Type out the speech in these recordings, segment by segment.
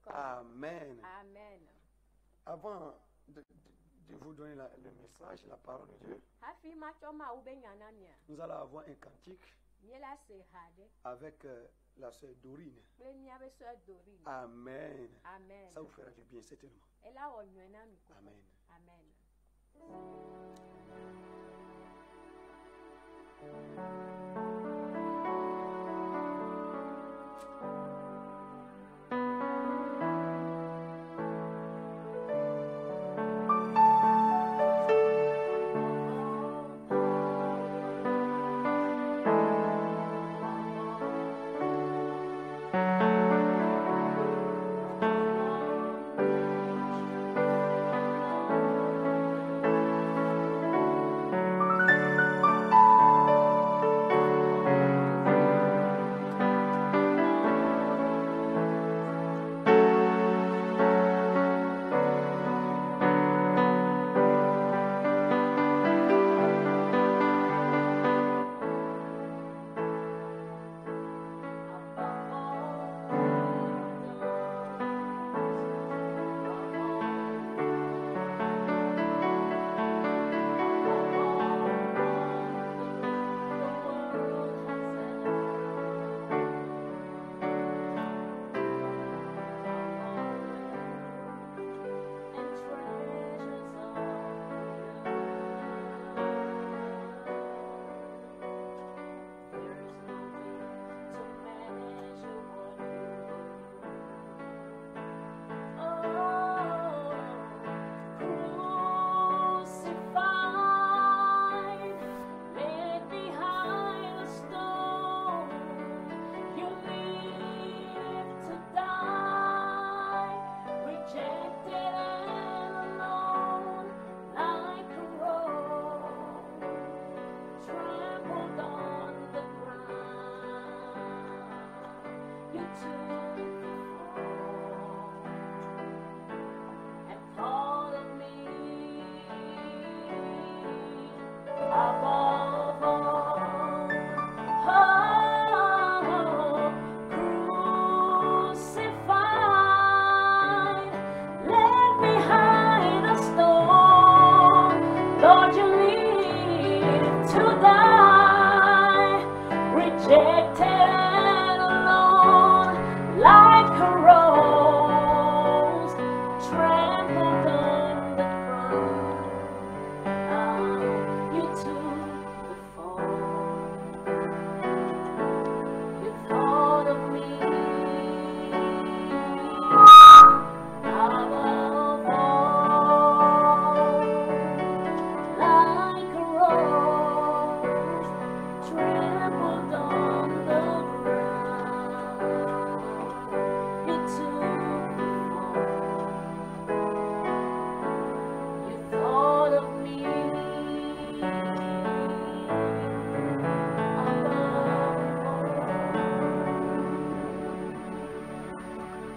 Amen. Amen. Avant de vous donner le message, la parole de Dieu, nous allons avoir un cantique avec la sœur Dorine. Amen. Amen. Ça vous fera du bien, certainement. Amen. Amen.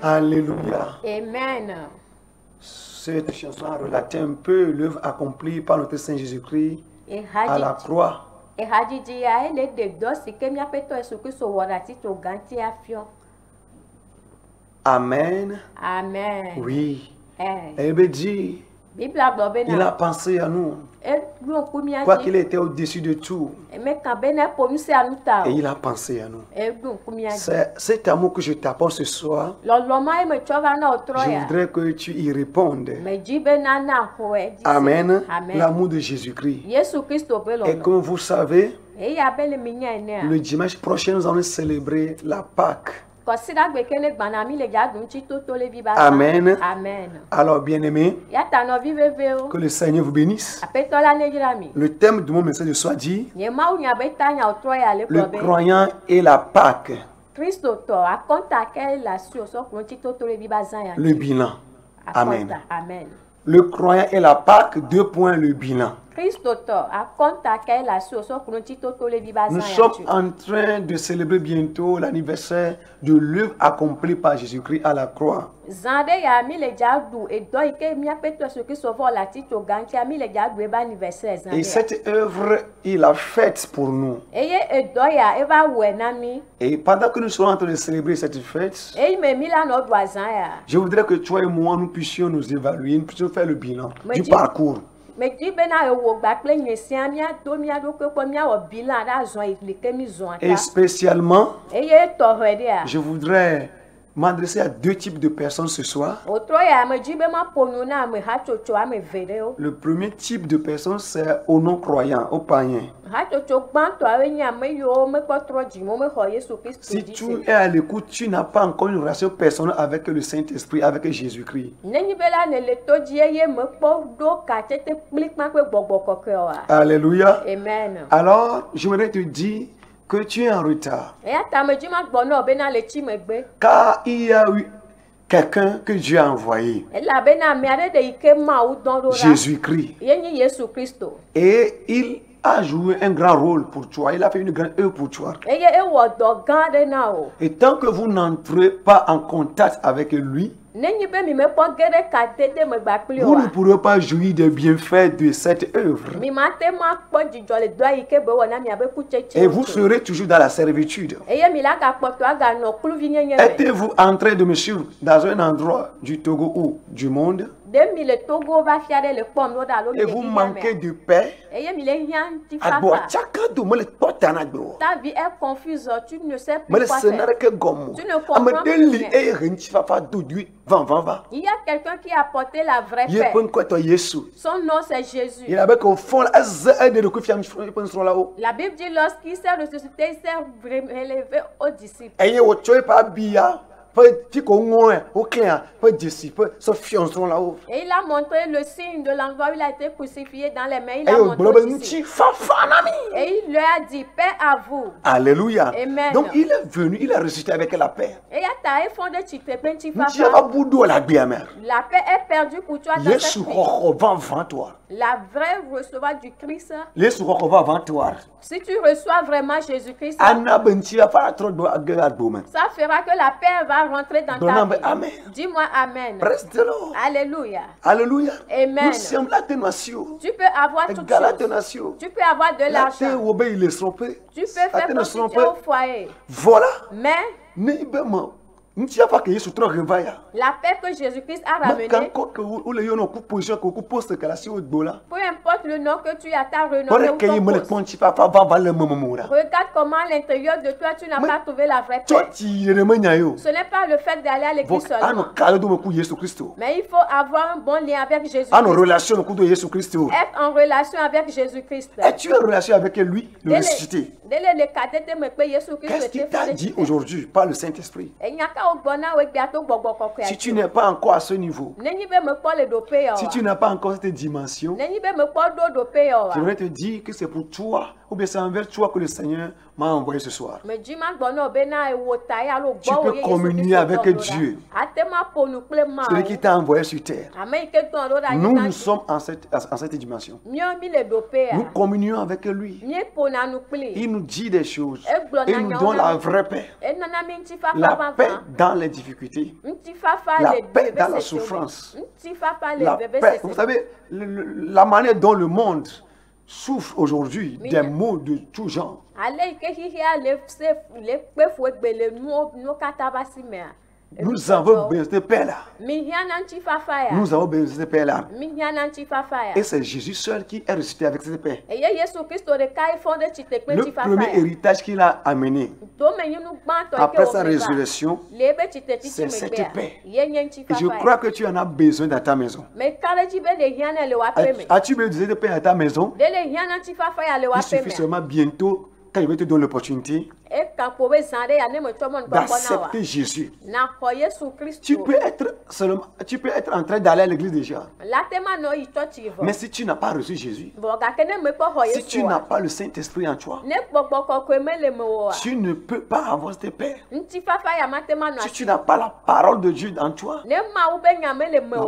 Alléluia. Amen. Cette chanson a relaté un peu l'œuvre accomplie par notre Saint Jésus-Christ à la croix. Amen. Amen. Oui. Elle veut dire, il a pensé à nous. Quoi qu'il était au-dessus de tout. Et il a pensé à nous. C'est cet amour que je t'apporte ce soir. Je voudrais que tu y répondes. Amen. L'amour de Jésus-Christ. Et comme vous savez, le dimanche prochain, nous allons célébrer la Pâque. Amen. Amen. Alors, bien-aimés, que le Seigneur vous bénisse. Le thème de mon message de soir dit le croyant et la Pâque. Le bilan. Amen. Le croyant et la Pâque, 2 points, le bilan. Nous sommes en train de célébrer bientôt l'anniversaire de l'œuvre accomplie par Jésus-Christ à la croix. Et cette œuvre, il l'a faite pour nous. Et pendant que nous sommes en train de célébrer cette fête, je voudrais que toi et moi, nous puissions nous évaluer, nous puissions faire le bilan du parcours. Et spécialement, je voudrais m'adresser à deux types de personnes ce soir. Le premier type de personnes, c'est aux non-croyants, aux païens. Si tu es à l'écoute, tu n'as pas encore une relation personnelle avec le Saint-Esprit, avec Jésus-Christ. Alléluia. Amen. Alors, je voudrais te dire que tu es en retard. Car il y a eu quelqu'un que Dieu a envoyé. Jésus-Christ. Et il a joué un grand rôle pour toi. Il a fait une grande œuvre pour toi. Et tant que vous n'entrez pas en contact avec lui, vous ne pourrez pas jouir des bienfaits de cette œuvre. Et vous serez toujours dans la servitude. Êtes-vous en train de me suivre dans un endroit du Togo ou du monde? Et vous manquez de paix. Ta vie est confuse, tu ne sais plus quoi faire. Tu ne comprends plus rien. Il y a quelqu'un qui a apporté la vraie paix. Son nom c'est Jésus. La Bible dit lorsqu'il s'est ressuscité, il s'est relevé aux disciples. Et il a montré le signe de l'endroit où il a été crucifié dans les mains. Il a montré ici. Et il leur a dit, paix à vous. Alléluia. Amen. Donc il est venu, il a ressuscité avec la paix. La paix est perdue pour toi dans cette vie. La vraie recevoir du Christ. Si tu reçois vraiment Jésus-Christ, ça fera que la paix va rentrer dans ta vie. Amen. Dis-moi Amen. Alléluia. Alléluia. Amen. Tu peux avoir toutes choses. Tu peux avoir de l'argent. Tu peux faire profiter au foyer. Voilà. Mais la paix que Jésus-Christ a ramenée, peu importe le nom que tu as, ta renommé ou ton poste. Regarde comment à l'intérieur de toi tu n'as pas trouvé la vraie paix. Ce n'est pas le fait d'aller à l'église seulement. Mais il faut avoir un bon lien avec Jésus-Christ. Être en relation avec Jésus-Christ. Es-tu en relation avec lui, le ressuscité? Qu'est-ce qu'il t'a dit aujourd'hui par le Saint-Esprit? Si tu n'es pas encore à ce niveau, si tu n'as pas encore cette dimension, je voudrais te dire que c'est pour toi, ou bien c'est envers toi que le Seigneur m'a envoyé ce soir. Tu peux communier avec Dieu, celui qui t'a envoyé sur terre. Nous sommes en cette dimension. Nous communions avec lui. Il nous dit des choses. Il nous donne la vraie paix. La paix dans les difficultés. La paix dans la souffrance. La paix. Vous savez, la manière dont le monde souffre aujourd'hui des maux de tout genre. Nous avons besoin de cette paix-là. Nous avons besoin de cette paix-là. Et c'est Jésus seul qui est ressuscité avec cette paix. Le premier héritage qu'il a amené après sa résurrection, c'est cette paix. Et je crois que tu en as besoin dans ta maison. As-tu besoin de cette paix à ta maison? Il suffit seulement bientôt, quand je vais te donner l'opportunité, d'accepter Jésus. Tu peux être en train d'aller à l'église déjà. Mais si tu n'as pas reçu Jésus, si tu n'as pas le Saint-Esprit en toi, tu ne peux pas avoir tes pères. Si tu n'as pas la parole de Dieu en toi, la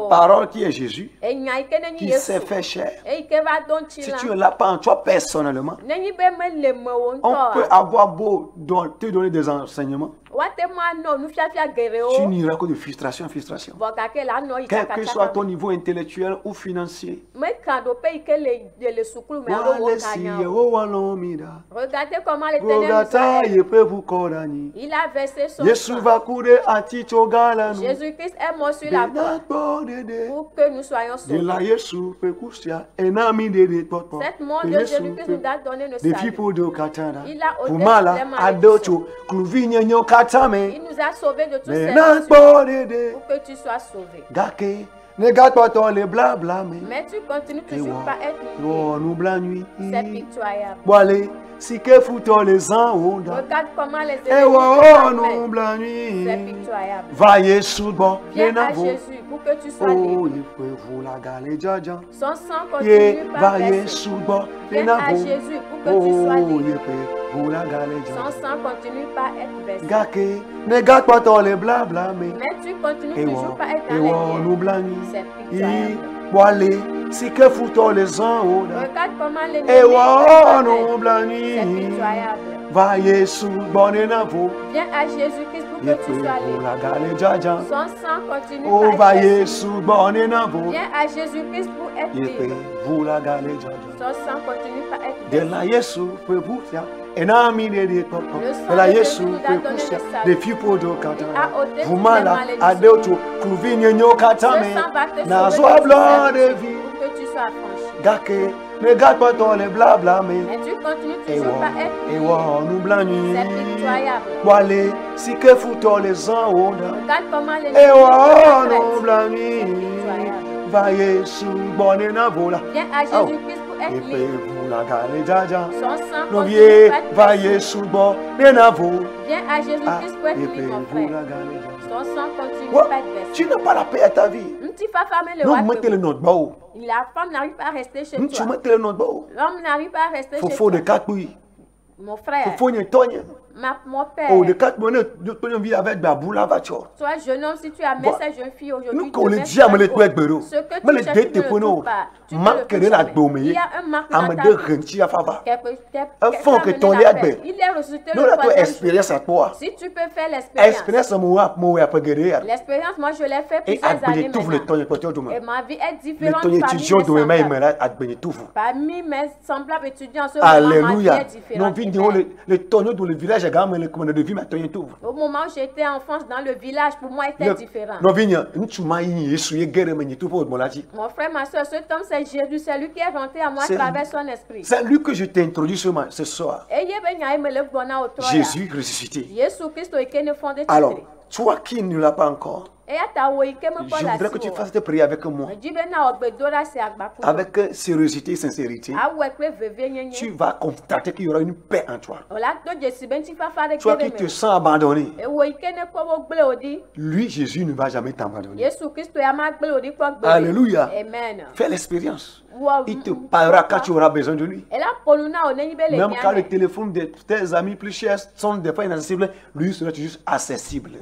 parole qui est Jésus, qui s'est fait chair, si tu ne l'as pas en toi personnellement, on peut avoir beau te donner des enseignements, tu n'iras que de frustration en frustration. Quel que soit ton niveau intellectuel ou financier. Regardez comment l'Éternel il a versé son sang. Jésus-Christ est mort sur la croix pour que nous soyons sauvés. Cette mort de Jésus-Christ nous a donné le salut. Il a ôté les malédictions. Il nous a sauvés de tous ces maladies pour que tu sois sauvé. Mais tu continues toujours pas être humilié. C'est pitoyable. Regarde comment les c'est pitoyable. Viens à Jésus pour que tu sois libre. Son sang continue par verser. Viens à Jésus pour que tu sois libre. Son sang continue par être versé. Mais tu continues toujours pas être dans les c'est pitoyable. Regarde comment les c'est pitoyable. Viens à Jésus-Christ pour que tu sois libre. Son sang continue par être versé. Viens à Jésus-Christ pour être libre. Son sang continue par être versé. Regarde pas ton les blabla, mais tu continues toujours pas être c'est pitoyable. Si que foutent les ans, regarde comment les viens à Jésus-Christ pour être libre. Son sang continue pas être versé. Viens à Jésus-Christ pour être libre, mon frère. Son sang continue pas être versé. Tu n'as pas la paix à ta vie. Non, mettez le nom de Bao. La femme n'arrive pas à rester chez toi. L'homme n'arrive pas à rester chez toi. Mon frère. Mon père. Toi, jeune homme, si tu amènes cette jeune fille aujourd'hui, ce que tu cherches ne trouves pas. Tu peux le il y a un marque dans ta vie. Il est ressuscité le troisième jour. Si tu peux faire l'expérience. L'expérience, moi, je l'ai fait plusieurs années maintenant. Et ma vie est différente parmi mes semblables étudiants. Alléluia. Au moment où j'étais enfant dans le village, pour moi, c'était différent. Mon frère, ma soeur, cet homme, c'est Jésus, c'est lui qui est rentré à moi à travers son esprit. C'est lui que je t'introduis ce soir. Jésus ressuscité. Alors, toi qui ne l'as pas encore, je voudrais que tu fasses cette prière avec moi. Avec sérieuxité et sincérité. Tu vas constater qu'il y aura une paix en toi. Toi qui te sens abandonné. Lui, Jésus, ne va jamais t'abandonner. Alléluia. Fais l'expérience. Il te parlera quand tu auras besoin de lui. Même quand le téléphone de tes amis plus chers sont des fois inaccessibles, lui sera juste accessible.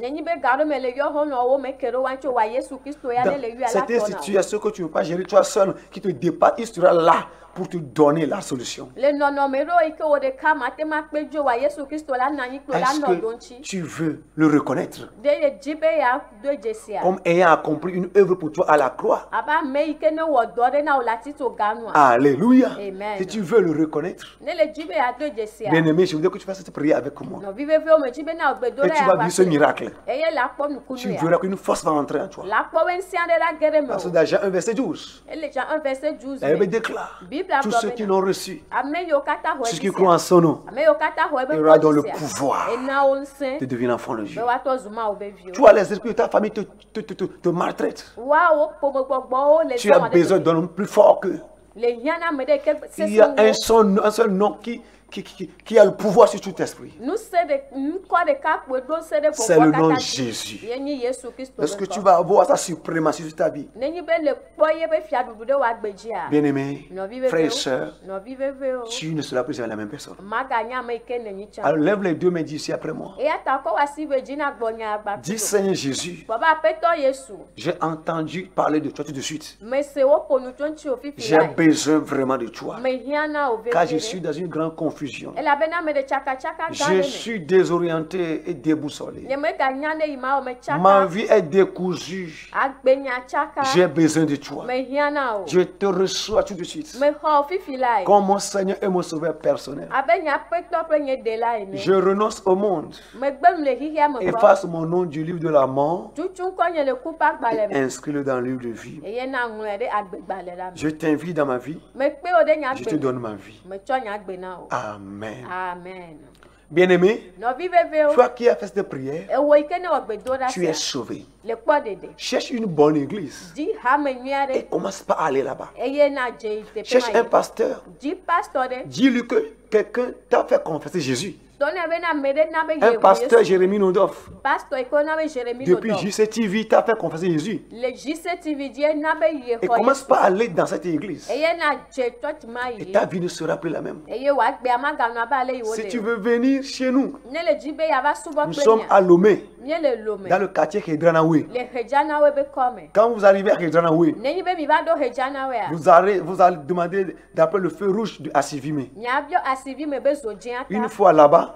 C'était une situation que tu ne peux pas gérer toi seul, qui te dépasse, il sera là pour te donner la solution. Est-ce que tu veux le reconnaître comme ayant accompli une œuvre pour toi à la croix? Alléluia. Amen. Si tu veux le reconnaître, bien-aimé, je voudrais que tu fasses cette prière avec moi. Et tu vas vivre ce miracle. Tu verras qu'une force va entrer en toi. Parce que dans Jean 1 verset 12, la Bible déclare: tous ceux qui l'ont reçu, ceux qui croient en son nom, il aura dans le pouvoir de devenir enfant de Dieu. Tu as les esprits de ta famille te maltraitent. Tu as besoin d'un homme plus fort qu'eux. Il y a un seul nom qui qui a le pouvoir sur tout esprit. C'est le nom de Jésus. Est-ce que tu vas avoir sa suprématie sur ta vie? Bien-aimé, frères et sœurs, tu ne seras plus la même personne. Alors lève les deux mains d'ici après moi. Dis Seigneur Jésus, j'ai entendu parler de toi tout de suite. J'ai besoin vraiment de toi. Car je suis dans une grande confusion. Je suis désorienté et déboussolé. Ma vie est décousue. J'ai besoin de toi. Je te reçois tout de suite comme mon Seigneur et mon Sauveur personnel. Je renonce au monde. Efface mon nom du livre de la mort et inscris-le dans le livre de vie. Je t'invite dans ma vie. Je te donne ma vie. Amen. Amen. Bien-aimé, toi qui as fait cette prière, tu es sauvé. Cherche une bonne église et commence pas à aller là-bas. Cherche un pasteur. Dis-lui que quelqu'un t'a fait confesser Jésus. Un pasteur Jérémie Nondoff. Depuis JCTV, tu as fait confesser Jésus. Et commence pas à aller dans cette église. Et ta vie ne sera plus la même. Si tu veux venir chez nous, nous sommes à Lomé, dans le quartier Kedranawe. Quand vous arrivez à Kedranawe, vous allez demander d'appeler le feu rouge de Assivime. Une fois là-bas,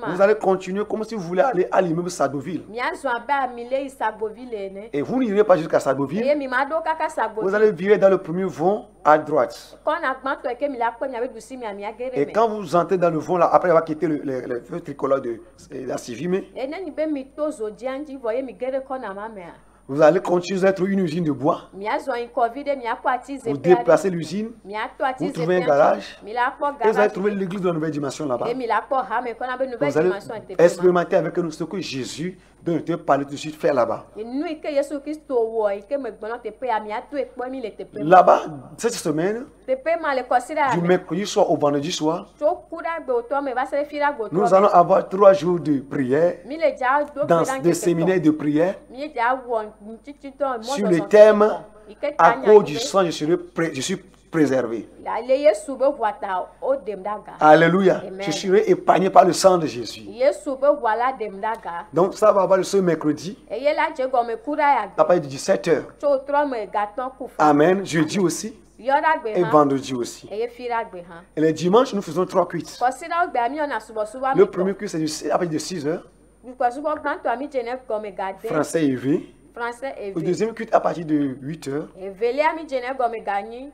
vous allez continuer comme si vous voulez aller à l'immeuble Sadoville. Et vous n'irez pas jusqu'à Sadoville. Vous allez virer dans le premier vent à droite. Et quand vous entrez dans le vent là, après avoir quitté le feu tricolore de Assivime, vous allez continuer à être une usine de bois. Vous déplacez l'usine, vous trouvez un garage, et vous allez trouver l'église de la nouvelle dimension là-bas. Vous allez expérimenter avec nous ce que Jésus dont je te parle tout de suite faire là-bas. Là-bas, cette semaine, du mercredi soir au vendredi soir, nous allons avoir 3 jours de prière, dans des séminaires de prière, sur le thème « À cause du sang, je suis préservé ». Alléluia. Je serai épargné par le sang de Jésus. Donc ça va avoir ce mercredi à partir de 17h. Amen. Jeudi aussi. Et vendredi aussi. Et les dimanches, nous faisons 3 cuites. Le premier cuit, c'est à partir de 6h. Français élevé. Le deuxième culte à partir de 8h.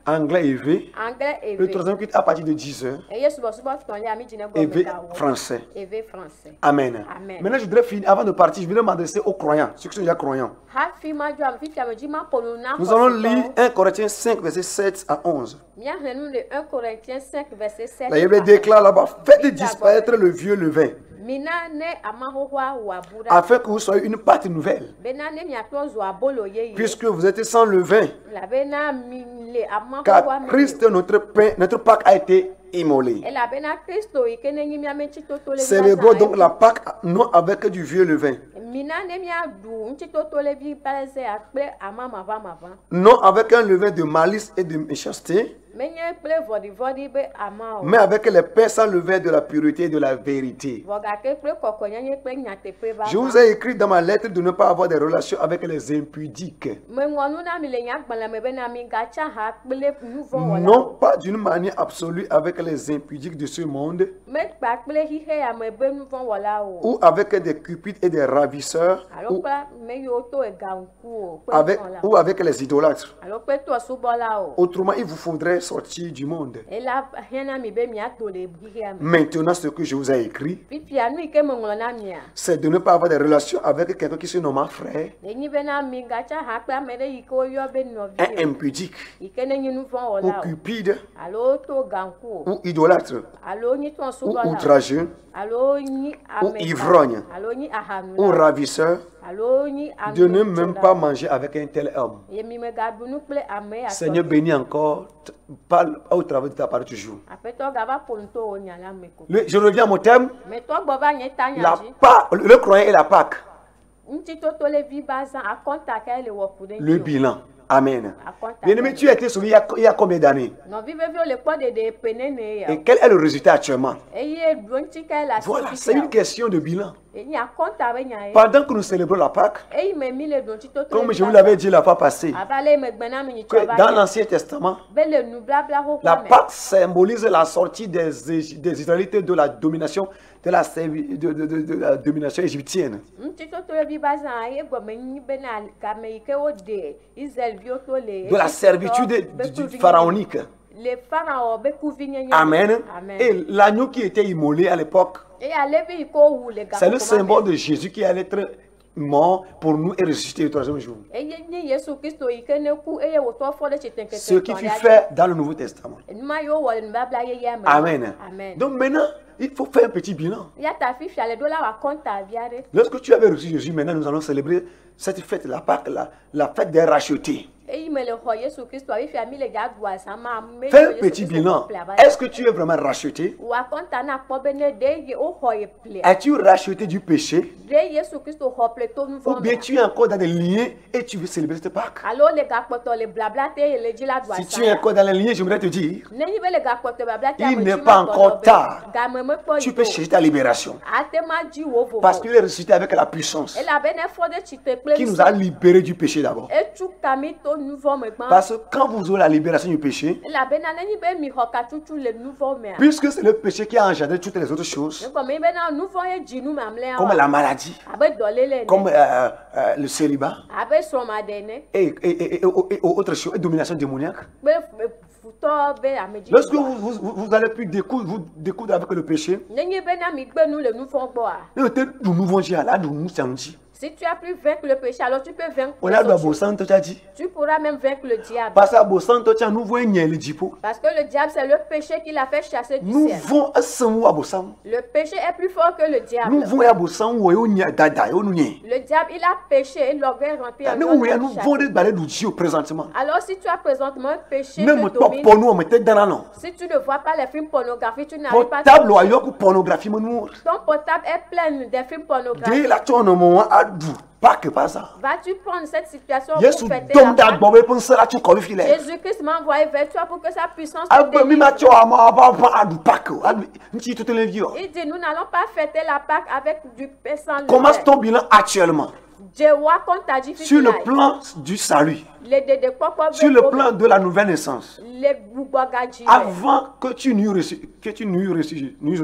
Anglais élevé. Le troisième culte à partir de 10h. Élevé français. Amen. Maintenant, je voudrais finir. Avant de partir, je voudrais m'adresser aux croyants, ceux qui sont déjà croyants. Nous allons lire 1 Corinthiens 5, verset 7 à 11. La Bible déclare là-bas: faites disparaître le vieux levain, afin que vous soyez une pâte nouvelle. Puisque vous êtes sans levain, car Christ, notre Pâque, a été immolé. Célébrons donc la Pâque non avec du vieux levain, non avec un levain de malice et de méchanceté, mais avec les pains sans levain de la pureté et de la vérité. Je vous ai écrit dans ma lettre de ne pas avoir des relations avec les impudiques. Non pas d'une manière absolue avec les impudiques de ce monde, ou avec des cupides et des ravisseurs, ou avec les idolâtres. Autrement, il vous faudrait sortir du monde. Maintenant, ce que je vous ai écrit, c'est de ne pas avoir des relations avec quelqu'un qui se nomme frère, un impudique, ou cupide, ou idolâtre, ou outrageux, ou ivrogne, ou ravisseur, de ne même pas manger avec un tel homme. Seigneur, bénis encore, parle au travers de ta parole toujours. Je reviens à mon thème, le croyant et la Pâque. Le bilan. Amen. Bien-aimé, tu as été sauvé il y a combien d'années? Et quel est le résultat actuellement? Voilà, c'est une question de bilan. Pendant que nous célébrons la Pâque, comme je vous l'avais dit la fois passée, que dans l'Ancien Testament, la Pâque symbolise la sortie des Israélites de la domination de la domination égyptienne. De la servitude pharaonique. Amen. Et l'agneau qui était immolé à l'époque, c'est le symbole de Jésus qui allait être mort pour nous et ressuscité le troisième jour. Ce qui fut fait dans le Nouveau Testament. Amen. Donc maintenant, il faut faire un petit bilan. Lorsque tu avais reçu Jésus, maintenant nous allons célébrer cette fête, la Pâque, la fête des rachetés. Fais un petit bilan. Est-ce que tu es vraiment racheté? As-tu racheté du péché? Ou bien tu es encore dans des liens et tu veux célébrer cette Pâque? Si tu es encore dans les liens, j'aimerais te dire, il n'est pas encore tard. Tu peux chercher ta libération. Parce qu'il est ressuscité avec la puissance qui nous a libérés du péché d'abord. Parce que quand vous aurez la libération du péché, puisque c'est le péché qui a engendré toutes les autres choses, comme la maladie, comme le célibat, et autres choses, et domination démoniaque, lorsque vous allez plus découdre avec le péché, si tu as pu vaincre le péché, alors tu peux vaincre les autres choses. Tu pourras même vaincre le diable. Parce que le diable, c'est le péché qui l'a fait chasser du ciel. Le péché est plus fort que le diable. Le diable, il a péché, il l'orgueil rempli. Alors si tu as présentement un péché que domine, si tu ne vois pas les films pornographiques, tu n'arrives pas à ton portable est plein des films pornographiques. Vas-tu prendre cette situation pour fêter la Pâque? Jésus-Christ m'a envoyé vers toi pour que sa puissance te délivre. Il dit, nous n'allons pas fêter la Pâque avec du pain sans levain. Commence ton bilan actuellement. Sur le plan du salut, sur le plan de la nouvelle naissance, avant que tu n'eus reçu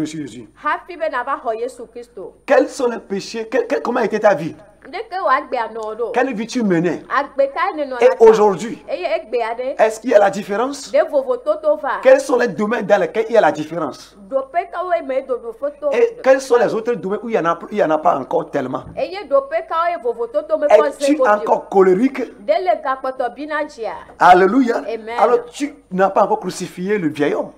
Jésus, quels sont les péchés, comment était ta vie? Quelle vie tu menais? Et aujourd'hui, est-ce qu'il y a la différence? Quels sont les domaines dans lesquels il y a la différence? Et quels sont les autres domaines où il n'y en a pas encore tellement? Es-tu encore colérique? Alléluia. Alors tu n'as pas encore crucifié le vieil homme.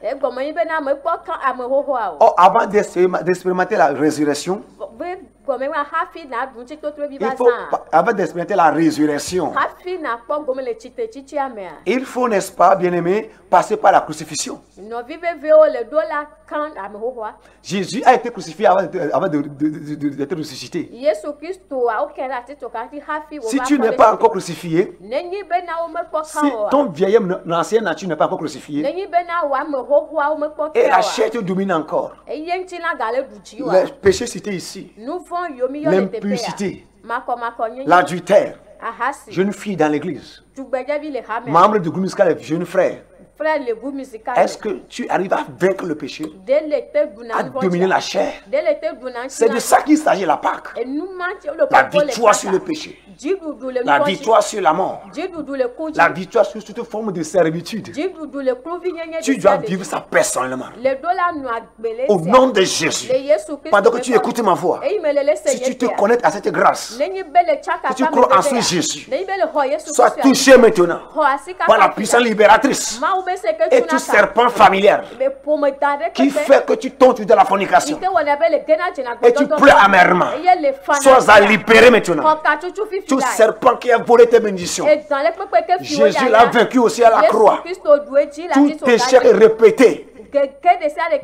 Oh, avant d'expérimenter la résurrection, il faut, avant d'expérimenter la résurrection, il faut, n'est-ce pas, bien-aimé, passer par la crucifixion. Jésus a été crucifié avant d'être ressuscité. Si tu n'es pas encore crucifié, si ton vieil homme, l'ancienne nature n'est pas encore crucifiée, et la chair te domine encore, le péché cité ici, l'impudicité, l'adultère, jeune fille dans l'église, membre du groupe musical, jeune frère. Est-ce que tu arrives à vaincre le péché, à dominer la chair? C'est de ça qu'il s'agit, la Pâque. La victoire sur le péché, la victoire sur la mort, la victoire sur toute forme de servitude. Tu dois vivre ça personnellement. Au nom de Jésus, pendant que tu écoutes ma voix, si tu te connectes à cette grâce, que tu crois en ce Jésus, sois touché maintenant par la puissance libératrice et tout serpent familial qui fait que tu tombes dans la fornication et tu pleures amèrement, sois libéré maintenant. Tout serpent qui a volé tes bénédictions, Jésus l'a vaincu aussi à la croix. Tout péché est répété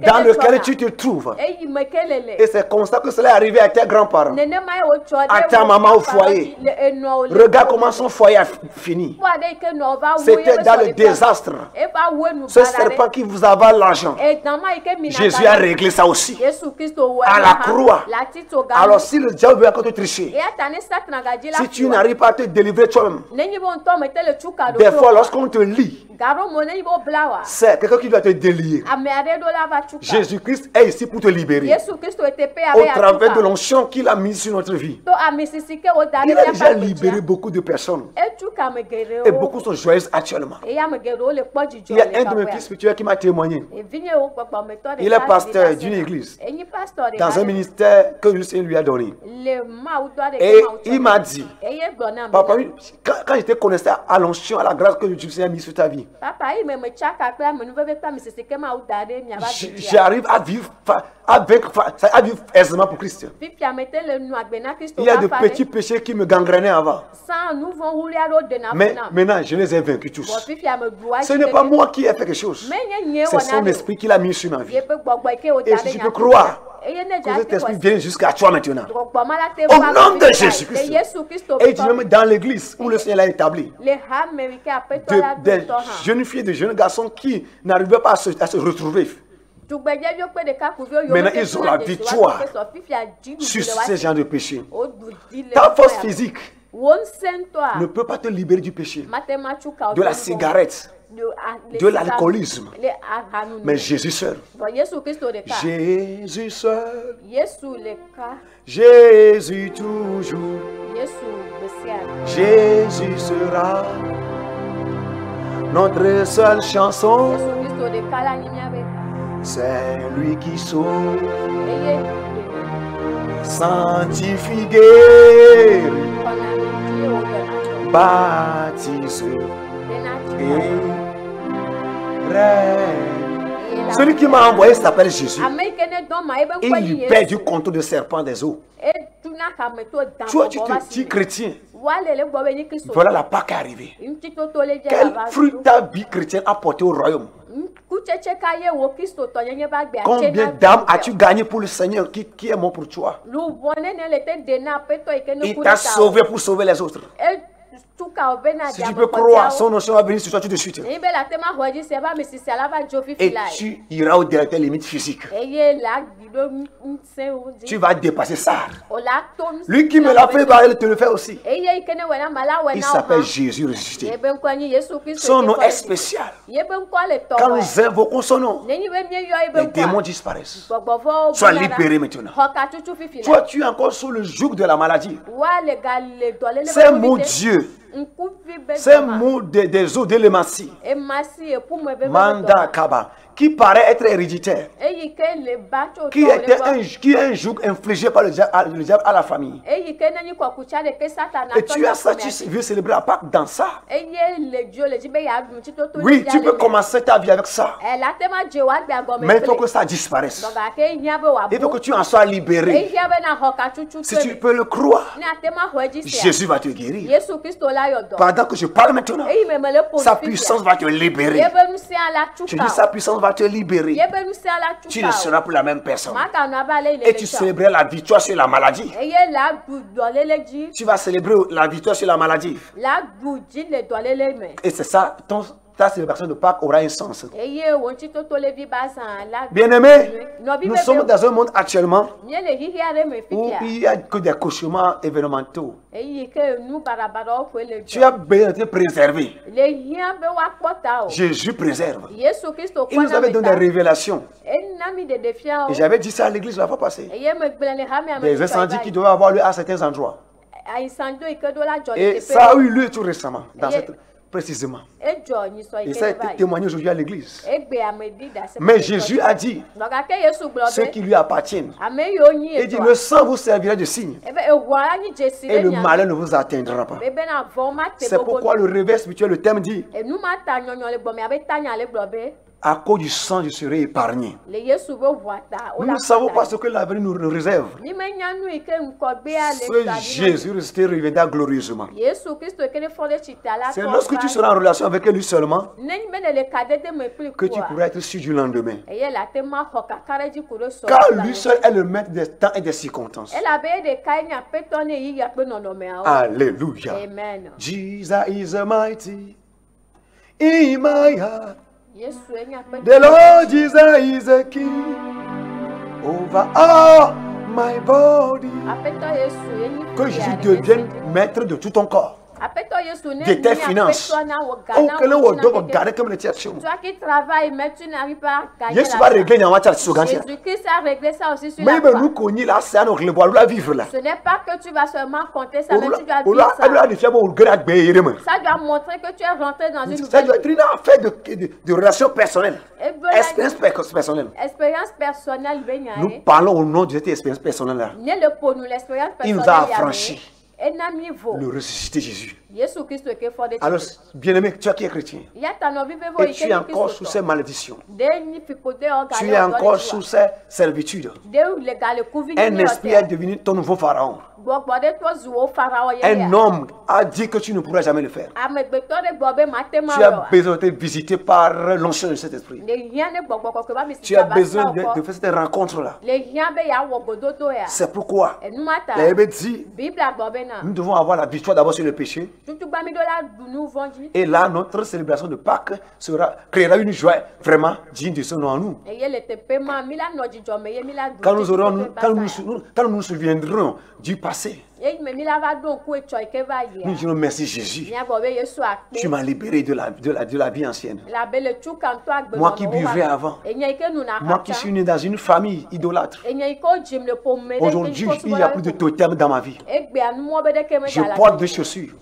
dans lequel tu te trouves. Et c'est comme ça que cela est arrivé à tes grands-parents, à ta maman au foyer. Regarde comment son foyer a fini. C'était dans le désastre. Ce serpent qui vous avale l'argent, Jésus a réglé ça aussi à la croix. Alors si le diable veut encore te tricher, si tu n'arrives pas à te délivrer toi-même, des fois lorsqu'on te lit, c'est quelqu'un qui doit te délier. Jésus-Christ est ici pour te libérer au travers de l'onction qu'il a mis sur notre vie. Il a déjà libéré beaucoup de personnes et beaucoup sont joyeuses actuellement. Il y a un de mes fils spirituels qui m'a témoigné. Il est pasteur d'une église dans un ministère que le Seigneur lui a donné. Et il m'a dit, papa, quand je te connaissais à l'onction, à la grâce que Dieu a mis sur ta vie, j'arrive à vivre aisément pour Christ. Il y a de petits péchés qui me gangrenaient avant. Mais maintenant, je les ai vaincus tous. Ce n'est pas moi qui ai fait quelque chose. C'est son esprit qui l'a mis sur ma vie. Et si tu peux croire que cet esprit vient jusqu'à toi maintenant, au nom de Jésus-Christ. Et même dans l'église où le Seigneur l'a établi, des jeunes filles, des jeunes garçons qui n'arrivaient pas à se retrouver. Maintenant, ils ont la victoire sur ces gens de péché. Ta force physique ne peut pas te libérer du péché, de la cigarette, de l'alcoolisme. Mais Jésus seul. Jésus seul. Jésus toujours. Jésus sera notre seule chanson. C'est lui qui sauve, sanctifie, baptise et règne. Celui qui m'a envoyé s'appelle Jésus. Il libère du contrôle de serpent des eaux. Toi, tu te dis chrétien. Voilà la Pâque arrivée. Quel fruit ta vie chrétienne a porté au royaume? Combien d'âmes as-tu gagné pour le Seigneur qui est mort pour toi? Il t'a sauvé pour sauver les autres. Si tu peux croire, son notion va venir sur toi tout de suite. Et tu iras au-delà de tes limites physiques. Tu vas dépasser ça. Lui qui me l'a fait, il te le fait aussi. Il s'appelle Jésus ressuscité. Son nom est spécial. Quand nous invoquons son nom, les démons disparaissent. Sois libéré maintenant. Toi, tu es encore sous le joug de la maladie. C'est mon Dieu. C'est un mot des eaux de l'émassie. Manda Kaba, qui paraît être héréditaire, qui est un joug infligé par le diable à la famille. Et tu as ça, tu veux célébrer la Pâque dans ça. Oui, tu peux commencer ta vie avec ça. Mais il faut que ça disparaisse. Il faut que tu en sois libéré. Si tu peux le croire, Jésus va te guérir. Pendant que je parle maintenant, sa puissance va te libérer. Je dis sa puissance va te libérer. Tu ne seras plus la même personne. Et tu célébreras la victoire sur la maladie. Tu vas célébrer la victoire sur la maladie. Et c'est ça, ta célébration de Pâques aura un sens. Bien-aimés, nous sommes dans un monde actuellement où il n'y a que des cauchemars événementaux. Tu as besoin d'être préservé. Jésus préserve. Il nous avait donné des révélations. Et j'avais dit ça à l'église la fois passée. Des incendies qui doivent avoir lieu à certains endroits. Et ça a eu lieu tout récemment. précisément. Et ça a été témoigné aujourd'hui à l'église. Mais Jésus a dit, ceux qui lui appartiennent, il dit, le sang vous servira de signe. Et le malheur ne vous atteindra pas. C'est pourquoi le réveil spirituel, le thème dit, à cause du sang, je serai épargné. Nous ne savons pas ce que l'avenir nous réserve. Ce Jésus resté reviendra glorieusement. C'est lorsque tu seras en relation avec lui seulement que tu pourras être sûr du lendemain. Car lui seul est le maître des temps et des circonstances. Alléluia. Jesus is mighty in my heart. The Lord Jesus is a king over all my body. Que Jésus devienne maître de tout ton corps, de tes finances. Oh, que le world doit garder comme le tien. Toi qui travailles, mais tu n'arrives pas à gagner. Jésus va régler dans ma Jésus-Christ a réglé ça aussi sur la terre. Ce n'est pas que tu vas seulement compter ça, mais tu dois vivre ça. Ça doit montrer que tu es rentré dans une nouvelle. Ça doit être une affaire de relations personnelles. Expérience personnelle. Expérience personnelle. Nous parlons au nom de cette expérience personnelle-là. Il nous a affranchis. Le ressuscité Jésus. Alors, bien-aimé, tu qui es chrétien, et tu es encore sous ces malédictions, tu es encore sous ces servitudes, un esprit est devenu ton nouveau pharaon. Un homme a dit que tu ne pourras jamais le faire. Tu as besoin d'être visité par l'onction de cet esprit. Tu as besoin de faire cette rencontre-là. C'est pourquoi la Bible dit, nous devons avoir la victoire d'abord sur le péché. Et là, notre célébration de Pâques créera une joie vraiment digne de son nom en nous. Quand nous nous souviendrons du passé, nous dirons merci Jésus. Tu m'as libéré de la vie ancienne. Moi qui buvais avant. Moi qui suis né dans une famille idolâtre. Aujourd'hui, il n'y a plus de totem dans ma vie. Je porte des chaussures.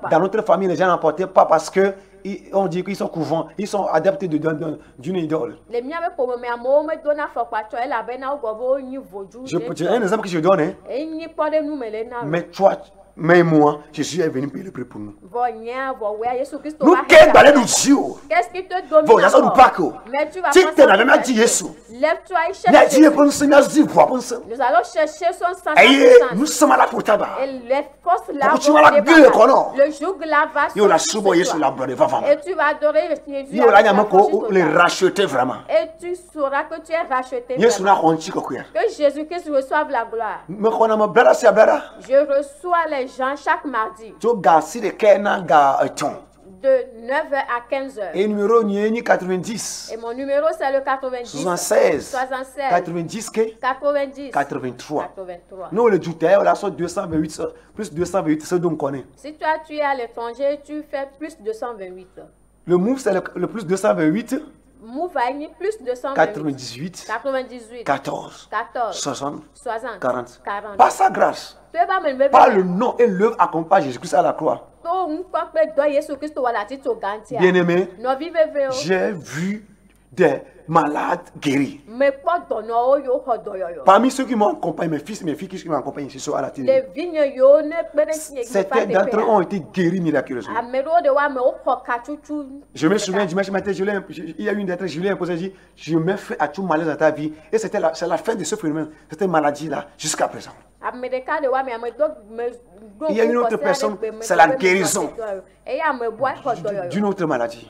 Dans notre famille, les gens n'en portaient pas parce que on dit qu'ils sont couvents, ils sont adeptes d'une idole. Un exemple que je donne, mais toi, mais moi, Jésus est venu payer le prix pour nous. Nous qu'est-ce que nous disons? Qu'est-ce qui te donne? Si tu n'avais pas dit Jésus, nous allons chercher son sang. Nous sommes là pour tabac. Le jour de la vache, et tu vas adorer racheter vraiment. Et tu sauras que tu es racheté. Que Jésus-Christ reçoive la gloire. Je reçois les gens chaque mardi. De 9h à 15h. Et numéro 90. Et mon numéro c'est le 90. 76. 90. 83. Nous le douteur, la sorte 228 plus 228 c'est donc on est. Si toi tu es à l'étranger, tu fais plus 228. Le move c'est le plus 228. Move a plus 228. 98. 14. 60. 40. Par sa grâce. Par le nom et l'œuvre accompagne Jésus-Christ à la croix. Bien-aimé, j'ai vu des malades guéris. Parmi ceux qui m'ont accompagné, mes fils et mes filles qui m'ont accompagné ce soir à la télé, certains d'entre eux ont été guéris miraculeusement. Je me souviens dimanche matin, il y a une d'entre eux, je lui ai imposé, dit, je me fais à tout malaise dans ta vie. Et c'est la fin de ce phénomène, cette maladie-là, jusqu'à présent. Il y a une autre personne, c'est la guérison d'une autre maladie.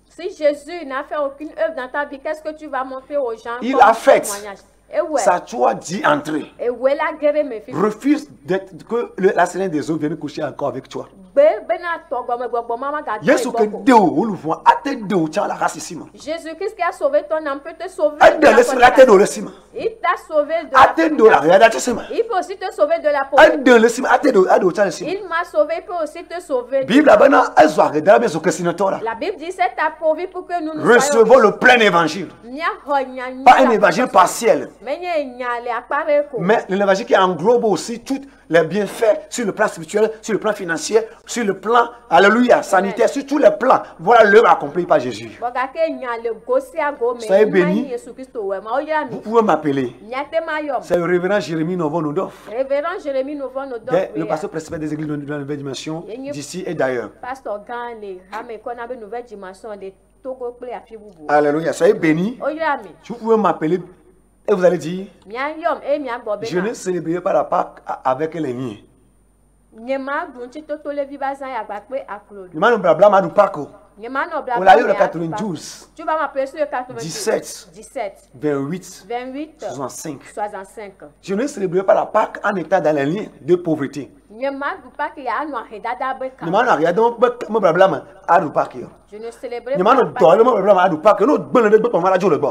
Si Jésus n'a fait aucune œuvre dans ta vie, qu'est-ce que tu vas montrer aux gens? Il a fait. Ça toi dit entrer. Refuse que la Seigneur des eaux vienne coucher encore avec toi. Jésus-Christ qui a sauvé ton âme peut te sauver. Il t'a sauvé de la pauvreté. Il peut aussi te sauver de la pauvreté. Il m'a sauvé, il peut aussi te sauver. La Bible dit c'est approuvé pour que nous nous recevons le plein évangile. Pas un évangile partiel. Mais l'évangile qui englobe aussi tous les bienfaits sur le plan spirituel, sur le plan financier, sur le plan, alléluia, sanitaire, sur tous les plans. Voilà l'œuvre accomplie par Jésus. Soyez bénis. Vous pouvez m'appeler. C'est le révérend Jérémie Novonodov. Le pasteur principal des églises de la nouvelle dimension, d'ici et d'ailleurs. Alléluia, soyez bénis. Vous pouvez m'appeler et vous allez dire, je ne célébrerai pas la Pâque avec les miens. On l'a eu le 92, 17, 28, 65. Je ne célébrerai pas la Pâque en état dans les liens de pauvreté. Je ne célébrerai pas la Pâque.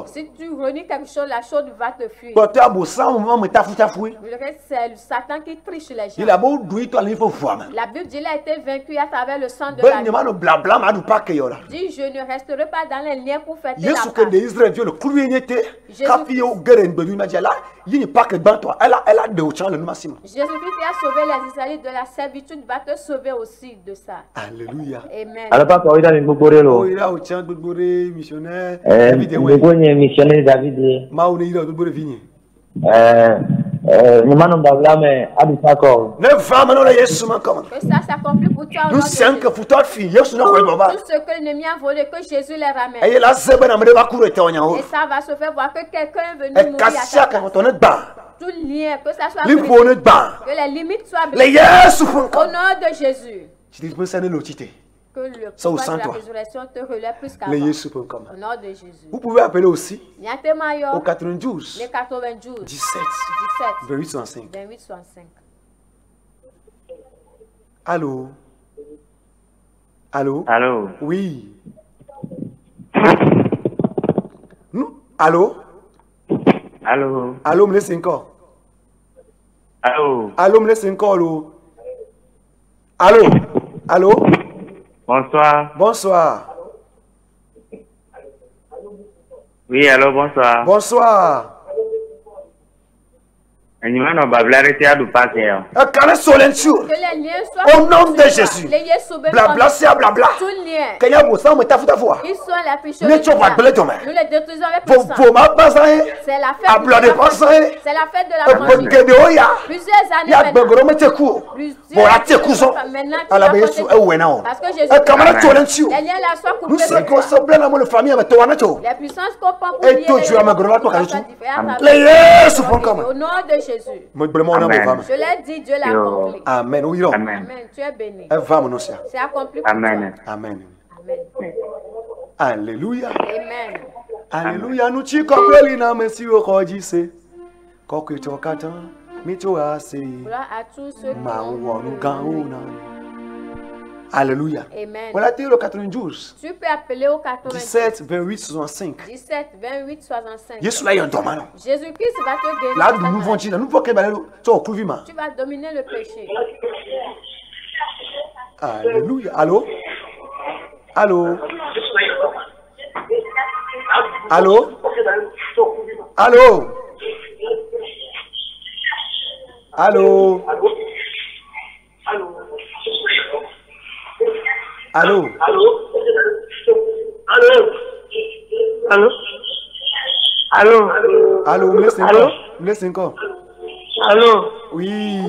Si tu renies quelque chose, la chose va te fuir. C'est Satan qui triche les gens. La Bible dit qu'il a été vaincu à travers le sang de la vie. Dis, je ne resterai pas dans les liens pour faire de la Pâque. Jésus-Christ a sauvé les Israélites de la servitude, va te sauver aussi de ça. Alléluia. Amen. Missionnaire David. Que ça s'accomplit pour toi. Tout ce que l'ennemi a volé, que Jésus les ramène. Et ça va se faire voir que quelqu'un est venu mourir à ta place. Tout lien, que ça soit brisé, que les limites soient brisées. Au nom de Jésus. Que le pouvoir de la résurrection te relève plus qu'avant. Au nom de Jésus. Vous pouvez appeler aussi au 92, 17, 28, 65. Allô? Allô? Allô? Oui. Allô? Allô? Allô, me laisse encore. Allô? Allô, me laisse encore. Allô? Allô? Bonsoir. Bonsoir. Oui, allô, bonsoir. Bonsoir. Au nom de Jésus. Blabla, c'est blabla. Quand il y a un mot, ça me tape ta voix. Ils sont la puissance. Mais tu vas te demain. Nous les détruisons avec puissance. C'est la fête de la Pentecôte. Plusieurs années maintenant. Parce que Jésus les liens là soient coupés. Les puissances qu'on prend pour lier au nom de Jésus. Je l'ai dit, Dieu l'a accompli. Amen. Amen. Tu es béni. C'est accompli pour toi. Amen. Amen. Alléluia. Amen. Alléluia. Nous t'y comprenons, na merci au Kodjise. Kokuto kata, mito ase. Gloire à tous ceux qui Alléluia. Amen. Voilà, tu es le 92. Tu peux appeler au 92. 17, 28, 65. 17, 28, 65. Jésus-Christ va te guérir. Là, nous vont dire, nous pouvons tu vas dominer le péché. Alléluia. Allô? Allô? Allô? Allô? Allô? Allô? Allô? Allô? Allô, me laisse encore. Me laisse encore. Allô? Oui.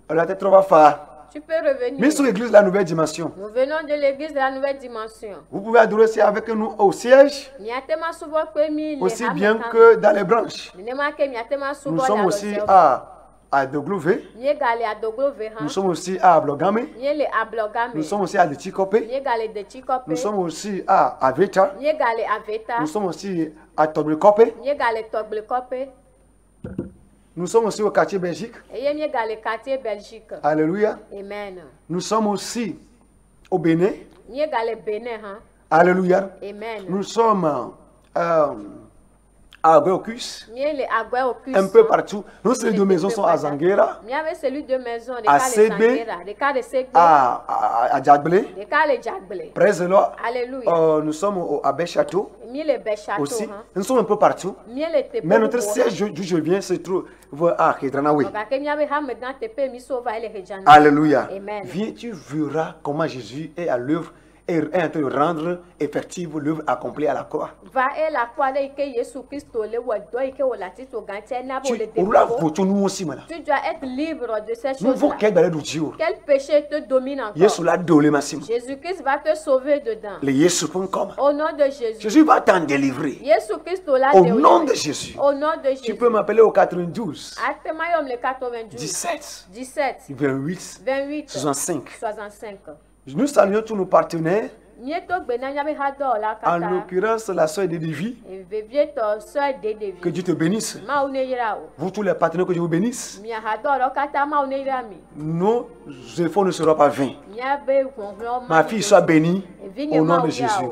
La tête trop faire. Tu peux revenir. Mais sur l'église de la nouvelle dimension. Nous venons de l'église de la nouvelle dimension. Vous pouvez adorer aussi avec nous au siège. Aussi bien que dans les branches. Nous sommes aussi à Doglouvé. Nous sommes aussi à Ablogame. Nous sommes aussi à Dechikope. Nous sommes aussi à Aveta. Nous sommes aussi à Toblekope. Nous sommes aussi au quartier Belgique. Alléluia. Alléluia. Amen. Nous sommes aussi au Bénin. Alléluia. Amen. Nous sommes à Agueocus, un peu partout. Nos deux maisons sont à Zanguera, à Segbe, à Djagblé, près de là. Nous sommes à Béchateau aussi. Nous sommes un peu partout. Mais notre siège d'où je viens se trouve à Kedranaoui. Alléluia. Viens, tu verras comment Jésus est à l'œuvre et est en train de rendre effective l'œuvre accomplie à la croix. Tu dois être libre de ces choses-là. Quel péché te domine encore? Jésus-Christ va te sauver dedans. Au nom de Jésus. Jésus va t'en délivrer. Au nom de Jésus. Au nom de Jésus. Tu peux m'appeler au 92 17 28 65. 65. Nous saluons tous nos partenaires. En l'occurrence, la soeur de Lévi. Que Dieu te bénisse. Vous tous les partenaires, que Dieu vous bénisse. Nos efforts ne seront pas vains. Ma fille soit bénie au nom de Jésus.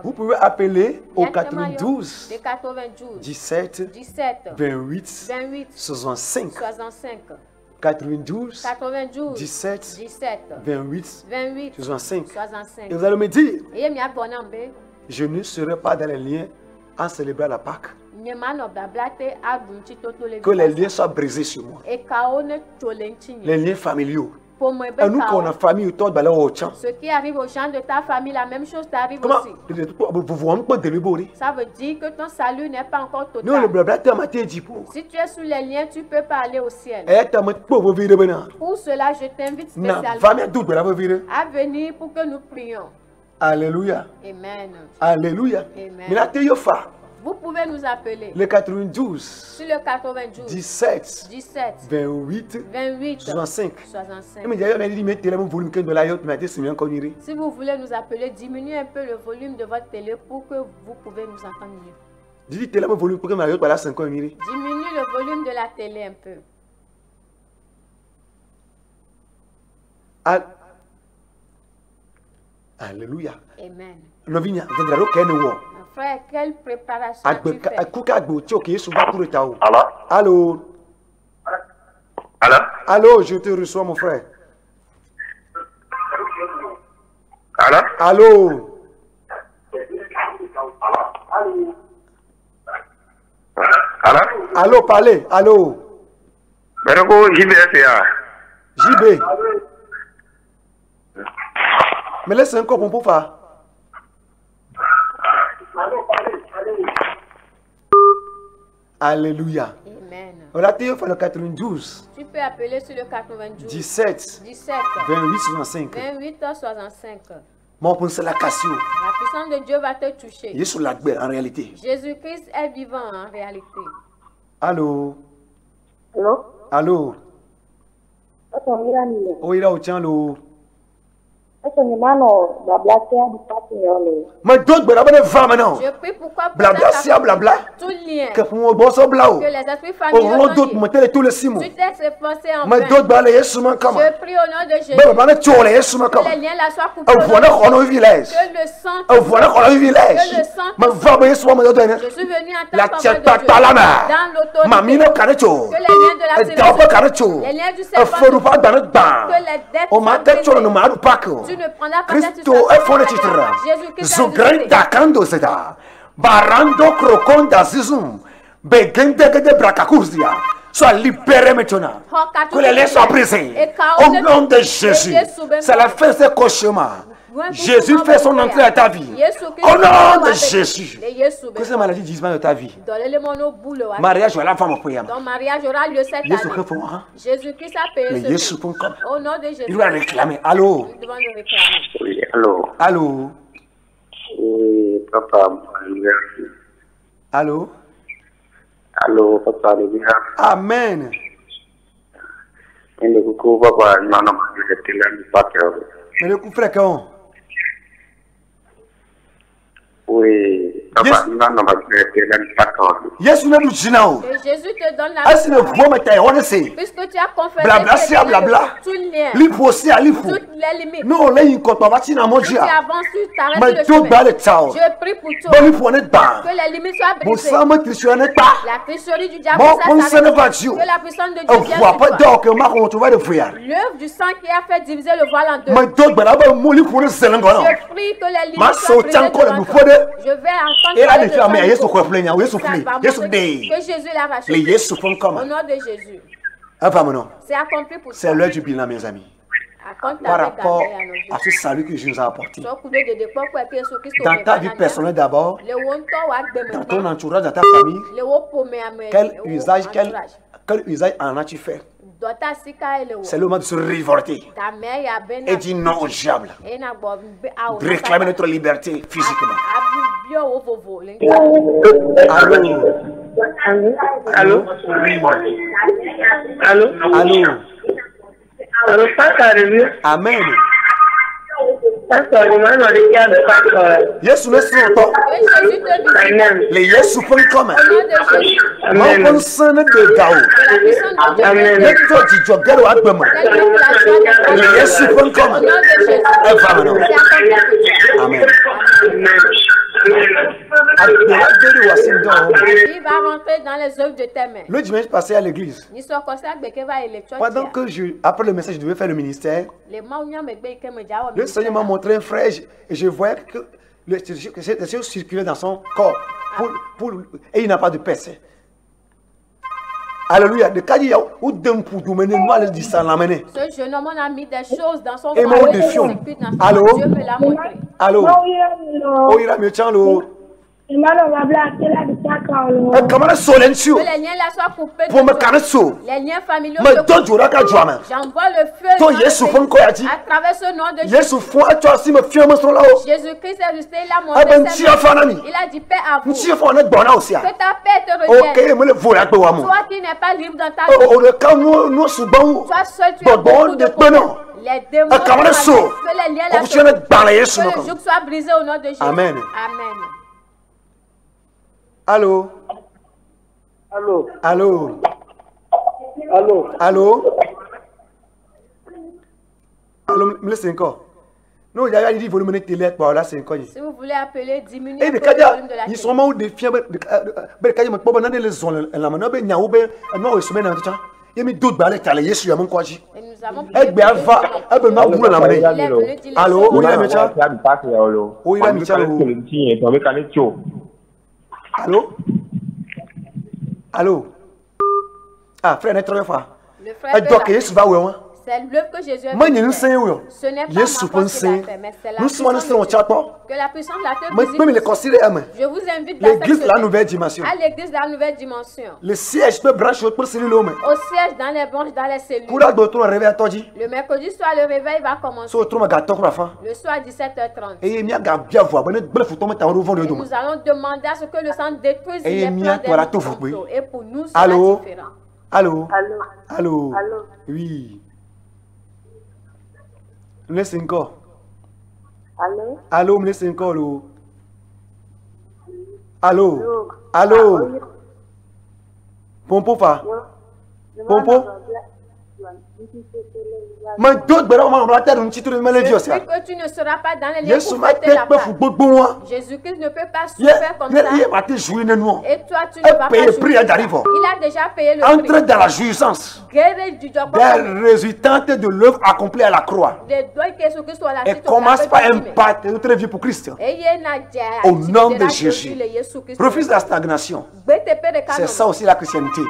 Vous pouvez appeler au 92 17 28 65. 92 17 28 65. Et vous allez me dire, je ne serai pas dans les liens en célébrant la Pâque. Que les liens soient brisés sur moi. Les liens familiaux. Et nous, quand on a famille, ce qui arrive aux gens de ta famille, la même chose t'arrive aussi. Ça veut dire que ton salut n'est pas encore total. Si tu es sous les liens, tu ne peux pas aller au ciel. Pour cela, je t'invite spécialement à venir pour que nous prions. Alléluia. Amen. Alléluia. Amen. Vous pouvez nous appeler. Le 92. Sur le 92. 17. 28. 65. Si vous voulez nous appeler, diminuez un peu le volume de votre télé pour que vous pouvez nous entendre mieux. Diminue le volume de la télé un peu. Alléluia. Amen. Frère, quelle préparation tu fais? Allô? Allô, je te reçois, mon frère. Allô? Allô, parlez. Allô? JB. Mais laisse un cop, on peut faire. Alléluia. Amen. On a fait le 92. Tu peux appeler sur le 92. 17. 28 65. 28 65. Mon pensée la cassio. La puissance de Dieu va te toucher. Jésus la guerre en réalité. Jésus-Christ est vivant en réalité. Allô? Allô? Allô? Oh, il a au tien l'eau. Mais d'autres maintenant. Je prie pourquoi blabla sia blabla. Tout lien. Que pour bosso blau. Que les esprits familiaux. D'autres monter tous les simons. Tu t'es effacé en vain. Mais d'autres balais Yeshua comme. Je prie au nom de Jésus. Mais bana tchole Yeshua comme. Que les liens là soient coupés. Voilà qu'on a village. Que le sang. Voilà qu'on a village. Que le sang. Mais va ba Yeshua me donner. Je suis venu en la tant que dans l'autorité. Mamino kanacho. Que les liens de la sérénité. Les liens du serpent. Faut pas dans notre bain. Que les dettes. On m'a tchole no maru pako. Tu ne prendras pas Cristo est fondé titra. Zugren dakando seda. Barando croconda zizum. Begende de bracacuzia. Sois libéré maintenant. Que les liens soient brisés. Au nom de Jésus. C'est la fin de ce cauchemar. Jésus fait son entrée à ta vie. Au nom de Jésus. Que cette maladie dise de ta vie. Mariage, la femme au prière. Ton mariage aura lieu cette année. Jésus-Christ a payé ce prix. Au nom de Jésus. Il va réclamer. Allô? Oui, allô? Allô? Oui, papa. Allô? Allô, papa. Amen. Mais le coup, papa, non, mais le coup frère, comment? Oui. Jésus ne nous dit non. Jésus te donne la puisque tu as confessé toutes les limites. Non, là, il compte pas. Tu avances, tu t'arrêtes le chemin. Je prie pour toi que les limites soient brisées. La tricherie du diable, que la puissance de Dieu vienne sur toi. L'œuvre du sang qui a fait diviser le voile en deux. Je prie que les limites soient brisées devant toi. Je vais entendre que Jésus l'a racheté. Au nom de Jésus. C'est accompli pour toi. C'est l'heure du bilan, mes amis. Par rapport à ce salut que Jésus nous a apporté. Dans ta vie personnelle d'abord, dans ton entourage, dans ta famille, quel usage en as-tu fait? C'est le moment de se révolter et dire non au diable. Réclamer notre liberté physiquement. Allô? Amen. Yesu ne sera pas. Les Yesu font comme. Non, on s'en est de Gao. Les toi du Jogero Agbema. Les Yesu font comme. Amen. Il va rentrer dans les œuvres de tes mains. Le dimanche passé à l'église, pendant que après le message, je devais faire le ministère, le Seigneur m'a montré un frère et je voyais que les choses circulaient dans son corps et il n'a pas de peste. Alléluia. Ce jeune homme a mis des choses dans son corps. Allô? Dieu me l'a montré. Allô? Comment les liens là soient coupés pour me caresser? Les liens familiaux j'envoie le feu à travers ce nom de Jésus. Jésus-Christ est resté là, mon il a dit paix à vous. Que ta paix te revienne. Toi qui n'es pas libre dans ta vie. Toi seul tu as beaucoup de problèmes. Les démons que les liens là que le joug soit brisé au nom de Jésus. Amen. Amen. Allô? Allô? Allô? Allô? Allô? Allô? Me laisse encore. Non, il y a dit volume de télé pour là, c'est encore. Si vous voulez appeler, diminuez le volume de la télé. Ils sont morts de fiers. Quand ils me posent dans les zones, la manœuvre, il y a un semaine en tout temps. Il me doute balai kale Yesu ya mon kwaji. Egbe ava, ebe ma bulu na mane. Allô, oui la mecha. Oui la mecha. Allô? Allô? Ah, frère, n'est trop fort. Le frère. Donc Yesu va où? C'est l'œuvre que Jésus a fait. Ce n'est pas ma force qui l'a fait, mais c'est la puissance de Dieu. Que la puissance de la terre. Je vous invite l'église de la nouvelle dimension. À l'église de la nouvelle dimension. Le siège peut brancher pour cellules. Au siège dans les branches, dans les cellules. Le mercredi soir, le réveil va commencer. Le soir à 17h30. Et nous allons demander à ce que le sang détruise les plans des complots. Et pour nous, c'est différent. Allô? Allô? Oui. Laisse encore. Allô? Allô, me laisse encore. Allô? Allô? Pompo fa? Pompo? Mais d'autres on va terre un petit truc de Dieu ça. Que tu ne seras pas dans les lieux pour fêter la Pâque. Jésus-Christ ne peut pas se faire comme ça. Et toi tu ne vas pas jouer. Il a déjà payé le prix. Entre dans la jouissance des résultantes de l'œuvre accomplie à la croix. Et commence par impacter notre vie pour Christ. Au nom de Jésus. Refuse la stagnation. C'est ça aussi la chrétienté.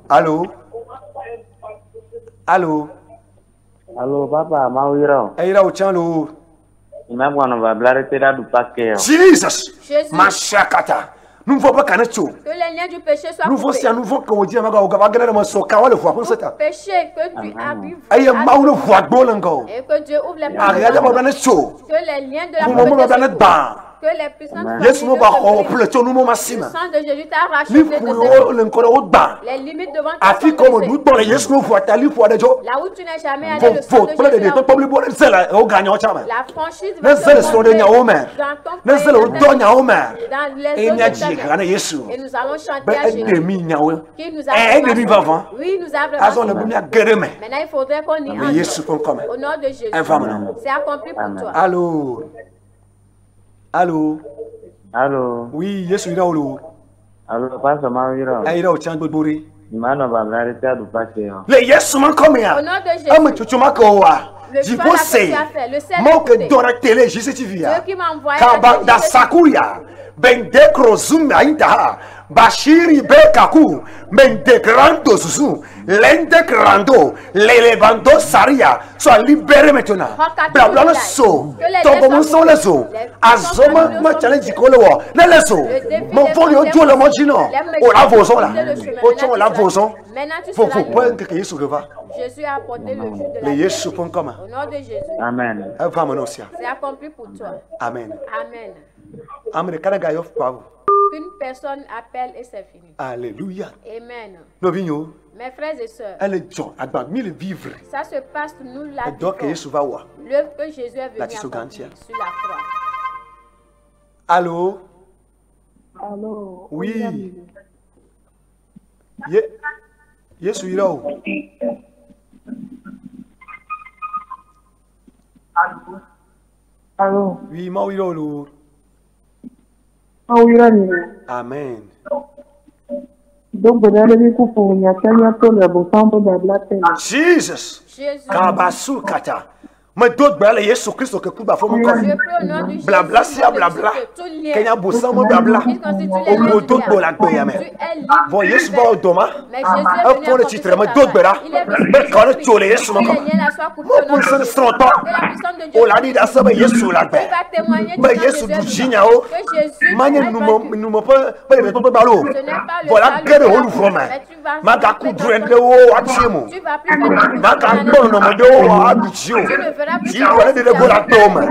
Allô? Allô? Allô, papa, Mawiro. Aïra au chalo. Jesus! Mashakata. Nous ne voulons pas connaître tout. Que les liens du péché soient nous coupés. Nous voulons qu'on dise, le péché que tu arrives. Et que Dieu ouvre les portes. Que les liens de la pauvreté. Que les puissances familles le sang de Jésus t'a racheté de tes les limites devant ta là où tu n'es jamais allé, le sang de Jésus la franchise va te dans les eaux de ta vie. Et nous allons chanter à Jésus qui nous a oui, nous a vraiment. Maintenant, il faudrait qu'on y entre. Au nom de Jésus. C'est accompli pour toi. Allô? Allô? Allô? Oui, Yesu ira olo. Allô, Pastor Mawiro. Ira o chan gbori. Imano Bangladesh adu pase. Le Yesu man come here. Au nom de Jésus. Am chuchuma ko wa. Le choix que tu as fait, le sel que dora télé JCTV. Dieu qui m'a envoyé da sakuya. Ben dekro zoom ainta. Bashiri bekaku. Men degrando zuzu. Lende grando. L'elevando saria. Sois libéré maintenant. Blabla so. Tombo mon son les eaux. Azoma ma challenge kolowo. Les eaux. Mon folio dio le mangino. O la voson là. O chon la voson. Faut pas que Jésus reva. Jésus a apporté le jus de la vie. Jésus point comme. Au nom de Jésus. Amen. C'est accompli pour toi. Amen. Amen. Amen. Une personne appelle et c'est fini. Alléluia. Amen. Mes frères et sœurs, ça se passe nous là. L'œuvre que Jésus est venu accomplir sur la croix. Allô? Allô? Oui. Yesu ira o. Allô? Oui, ma ira o. Amen. Jesus. Kabasu kata. Mais d'autres blabla Yesu Christ que kuba fo mon corps. Blabla sia blabla. Kenya bossa mo blabla. O moto do la gbe ya me. Bon Yesu ba o doma. Un pour le titre mais d'autres blabla. Mais quand le tole Yesu mon corps. Mon pour se strota. O la di da sa ba Yesu la gbe. Mais Yesu du jinya o. Manye nous mo pas le to balo. Voilà que le holu froma. Maga ku drende o atiemo. Maga bon no mo do o abichio. Si vous allez de la tombe,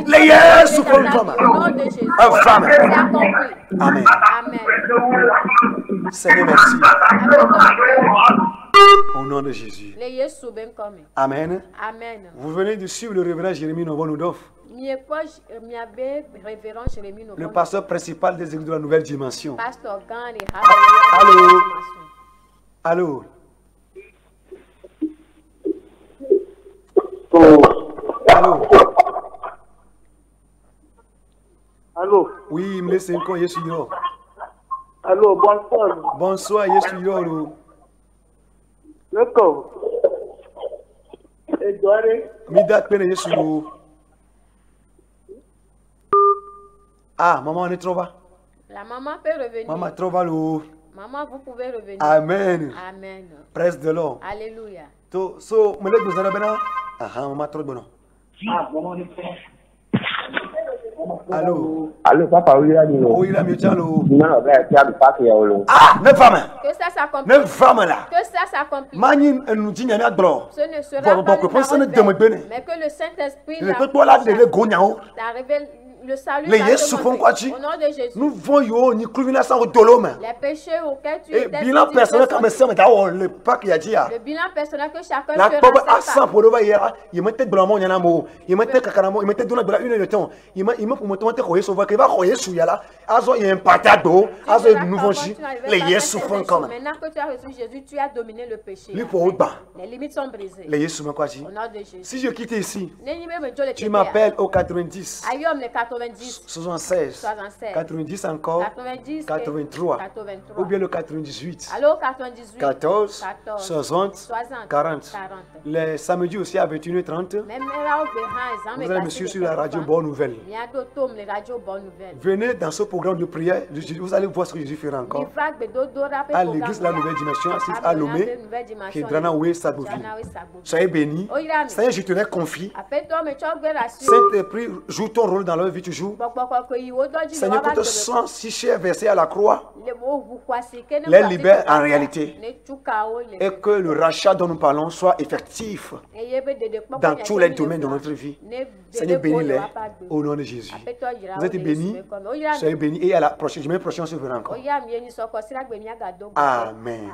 les Yesu font comme un femme. Amen. Seigneur, merci. Au nom de Jésus. Amen. Vous venez de suivre le révérend Jérémie Novonudov, le pasteur principal des églises de la nouvelle dimension. Allô? Allô? Allô? Allô? Oui, me laissez encore Yesu yo. Allô, bonsoir. Bonsoir, Yesu yo. D'accord. Edouard. Mida pene Yesu yo. Ah, maman, on est trop bas. La maman peut revenir. Maman, trop bas l'eau. Maman, vous pouvez revenir. Amen. Amen. Presse de l'eau. Alléluia. So, me laisse vous en abena. Ah, maman, trop bon. Allô? Allô, papa, oui, là, oui, là, mieux, allô. Ah, neuf femmes. Que ça s'accomplit. Neuf femmes là. Que ça s'accomplit. Manin, nous dit, il y a droit. Ce ne sera pas mais que le Saint-Esprit la révèle. Le salut les Yesu font quoi? Au nom de Jésus. Nous voyons ni criminalisation au dolome. Les péchés auxquels tu es. Bilan personnel comme ça mais d'abord le pas qu'il y a dit. Le bilan personnel que chacun la tobe à 100 pour le voir il mettait blanc il y en a mot il mettait kakaramo il mettait donner une de temps il me pour monter ko Yesu va que va ko Yesu ya là azo il y a un patado azo nouveau chi les Yesu font comme maintenant que tu as reçu Jésus tu as dominé le péché. Lui pour bas les limites sont brisées. Les Yesu me quoi dit? Au nom de Jésus. Si je quitte ici tu m'appelles au 90 ayom le 90 76, 90 encore, 83, ou bien le 98, alors 98 14, 60, 40. Les samedis aussi à 21h30, vous allez me suivre sur la radio Bonne Nouvelle. Venez dans ce programme de prière, vous allez voir ce que Jésus fera encore. À l'église de la Nouvelle Dimension, à Lomé, qui est Dranaoué, Saboville. Soyez bénis. Seigneur, je te confie. Saint-Esprit, joue ton rôle dans leur vie. toujours. Seigneur, que ton sang si cher versé à la croix les libère en réalité. Et que le rachat dont nous parlons soit effectif dans tous les domaines de notre vie. Seigneur, bénis-les au nom de Jésus. Vous êtes bénis, soyez bénis et à la prochaine, prochaine, on se verra encore. Amen.